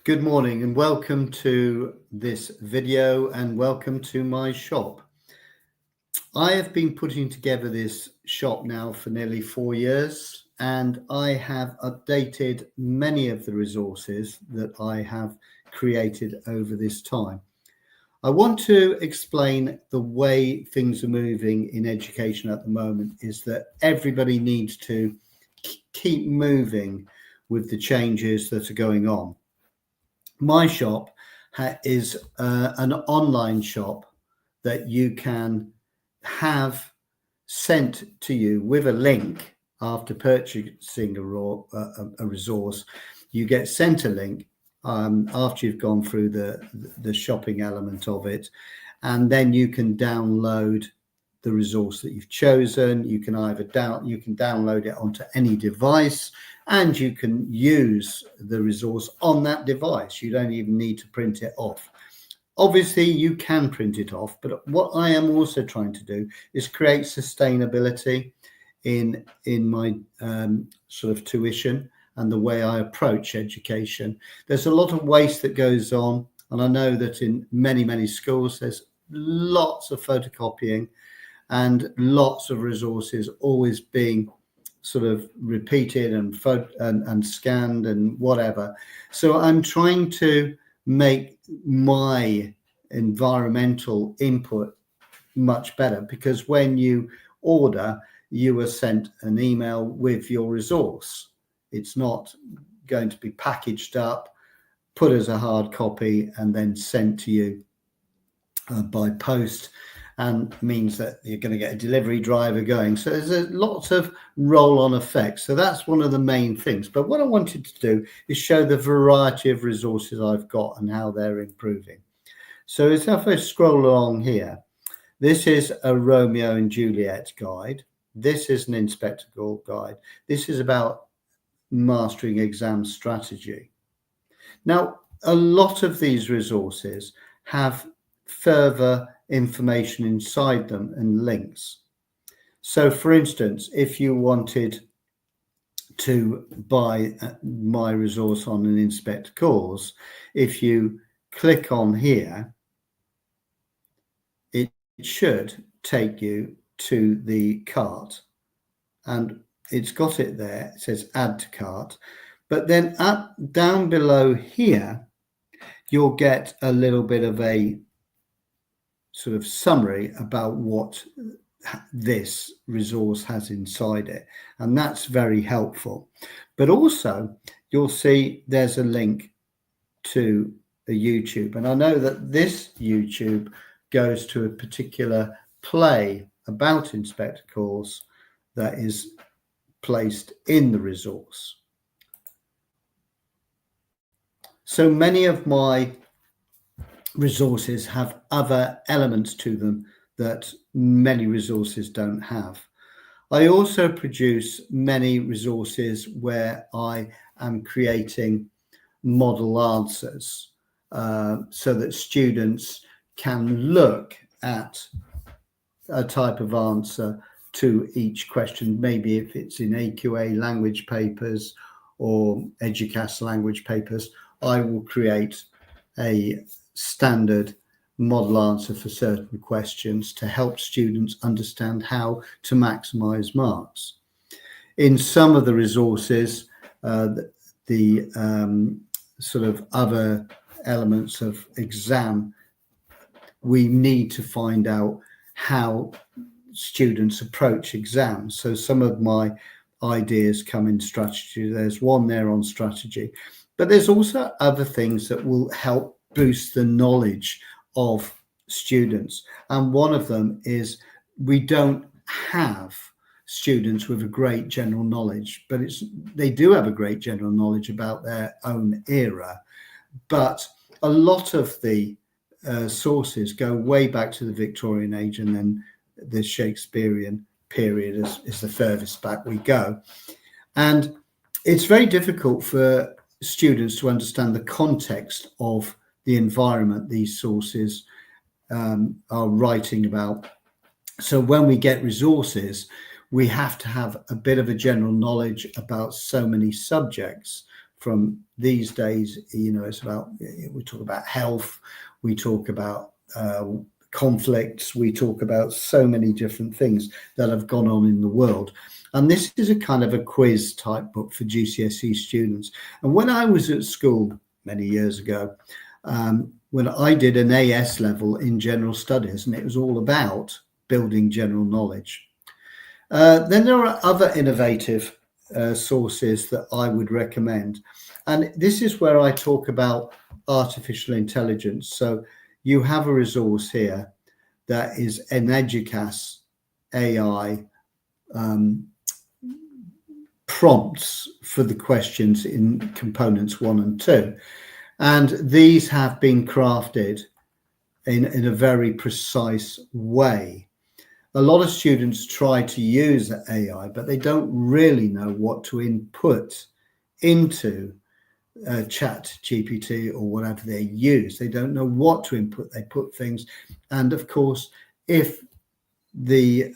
Good morning and welcome to this video and welcome to my shop. I have been putting together this shop now for nearly 4 years, and I have updated many of the resources that I have created over this time. I want to explain the way things are moving in education at the moment is that everybody needs to keep moving with the changes that are going on. My shop is an online shop that you can have sent to you with a link after purchasing a resource. You get sent a link after you've gone through the shopping element of it, and then you can download the resource that you've chosen. You can download it onto any device, and you can use the resource on that device. You don't even need to print it off. Obviously, you can print it off, but what I am also trying to do is create sustainability in my sort of tuition and the way I approach education. There's a lot of waste that goes on, and I know that in many schools there's lots of photocopying and lots of resources always being sort of repeated and scanned and whatever. So I'm trying to make my environmental input much better, because when you order, you are sent an email with your resource. It's not going to be packaged up, put as a hard copy, and then sent to you by post, and means that you're going to get a delivery driver going. So there's lots of roll-on effects. So that's one of the main things. But what I wanted to do is show the variety of resources I've got and how they're improving. So if I scroll along here, this is a Romeo and Juliet guide. This is an Inspector guide. This is about mastering exam strategy. Now, a lot of these resources have further information inside them and links. So for instance, if you wanted to buy my resource on an Inspector course, if you click on here, it should take you to the cart, and it's got it there. It says add to cart, but then down below here you'll get a little bit of a sort of summary about what this resource has inside it, and that's very helpful. But also you'll see there's a link to a YouTube, and I know that this YouTube goes to a particular play about Inspector course that is placed in the resource. So many of my resources have other elements to them that many resources don't have. I also produce many resources where I am creating model answers so that students can look at a type of answer to each question. Maybe if it's in AQA language papers or EDUCAS language papers, I will create a standard model answer for certain questions to help students understand how to maximize marks. In some of the resources, the sort of other elements of exam, we need to find out how students approach exams. So some of my ideas come in strategy. There's one there on strategy, but there's also other things that will help boost the knowledge of students. And one of them is we don't have students with a great general knowledge, but they do have a great general knowledge about their own era. But a lot of the sources go way back to the Victorian age, and then the Shakespearean period is the furthest back we go. And it's very difficult for students to understand the context of the environment these sources are writing about. So when we get resources, we have to have a bit of a general knowledge about so many subjects from these days, it's about, we talk about health, we talk about conflicts, we talk about so many different things that have gone on in the world. And this is a kind of a quiz type book for GCSE students. And when I was at school many years ago, when I did an AS level in general studies, and it was all about building general knowledge. Then there are other innovative sources that I would recommend. And this is where I talk about artificial intelligence. So you have a resource here that is an EduCAS AI prompts for the questions in components 1 and 2. And these have been crafted in a very precise way. A lot of students try to use AI, but they don't really know what to input into Chat GPT or whatever they use. They don't know what to input. They put things. And of course, if the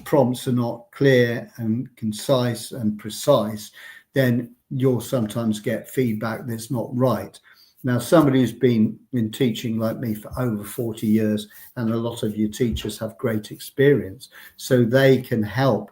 prompts are not clear and concise and precise, then you'll sometimes get feedback that's not right. Now, somebody who's been in teaching like me for over 40 years, and a lot of your teachers have great experience, so they can help.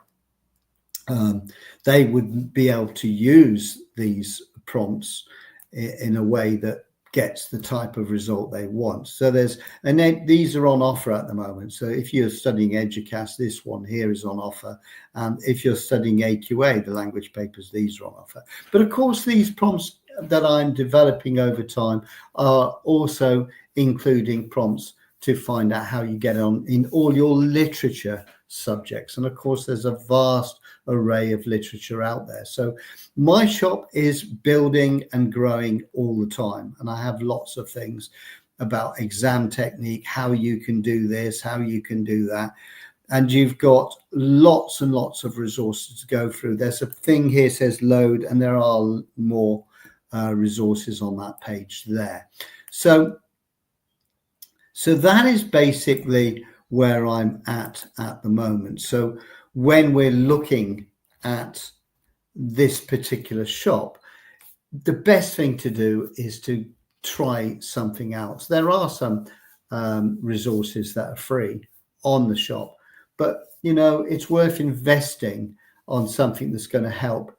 They would be able to use these prompts in a way that gets the type of result they want. So these are on offer at the moment. So if you're studying EduCAS, this one here is on offer. And if you're studying AQA, the language papers, these are on offer. But of course, these prompts that I'm developing over time are also including prompts to find out how you get on in all your literature subjects. And of course, there's a vast array of literature out there. So my shop is building and growing all the time. And I have lots of things about exam technique, how you can do this, how you can do that. And you've got lots and lots of resources to go through. There's a thing here says load, and there are more resources on that page there. So that is basically where I'm at the moment. So when we're looking at this particular shop, the best thing to do is to try something else. There are some resources that are free on the shop, but it's worth investing on something that's going to help.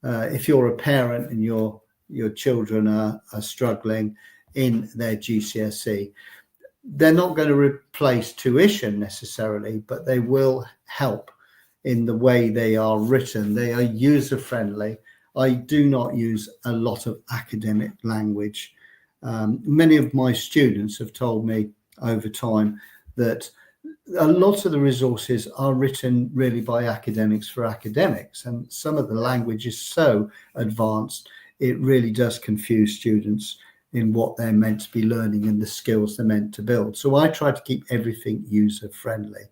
If you're a parent and your children are struggling in their GCSE, they're not going to replace tuition necessarily, but they will help in the way they are written. They are user friendly. I do not use a lot of academic language. Many of my students have told me over time that a lot of the resources are written really by academics for academics, and some of the language is so advanced it really does confuse students in what they're meant to be learning and the skills they're meant to build. So I try to keep everything user friendly.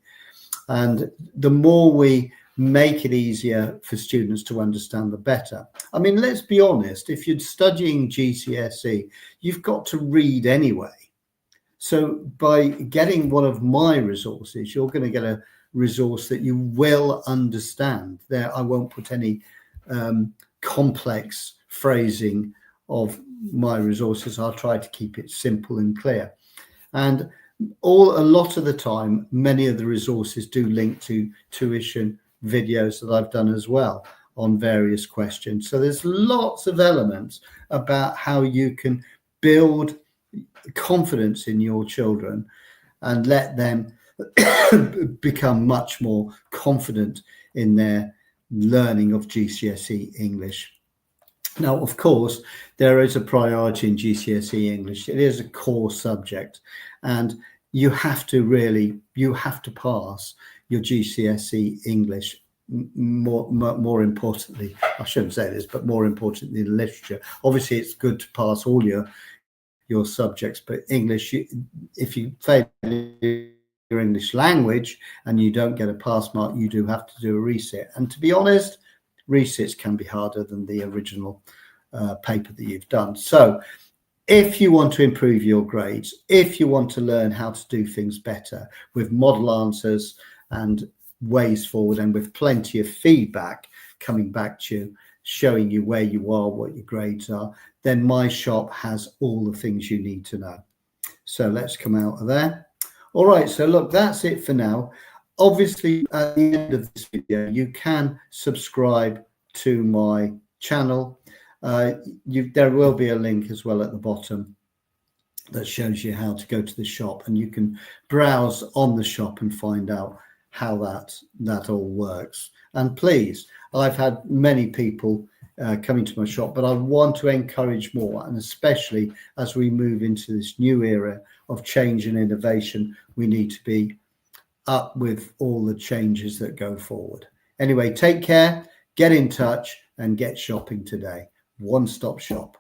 And the more we make it easier for students to understand, the better. I mean, let's be honest, if you're studying GCSE, you've got to read anyway. So by getting one of my resources, you're going to get a resource that you will understand. There, I won't put any complex phrasing of my resources. I'll try to keep it simple and clear. And a lot of the time, many of the resources do link to tuition videos that I've done as well on various questions. So there's lots of elements about how you can build confidence in your children and let them become much more confident in their learning of GCSE English. Now, of course, there is a priority in GCSE English. It is a core subject, and you have to pass your GCSE English. More importantly, I shouldn't say this, but more importantly, literature. Obviously, it's good to pass all your subjects, but English, if you fail your English language and you don't get a pass mark, you do have to do a resit. And to be honest, resits can be harder than the original paper that you've done. So if you want to improve your grades, if you want to learn how to do things better with model answers and ways forward, and with plenty of feedback coming back to you, showing you where you are, what your grades are, then my shop has all the things you need to know. So let's come out of there. All right, so look, that's it for now. Obviously, at the end of this video, you can subscribe to my channel. There will be a link as well at the bottom that shows you how to go to the shop, and you can browse on the shop and find out how that all works. And please, I've had many people coming to my shop, but I want to encourage more, and especially as we move into this new era of change and innovation, we need to be up with all the changes that go forward. Anyway, take care, get in touch, and get shopping today. One-stop shop.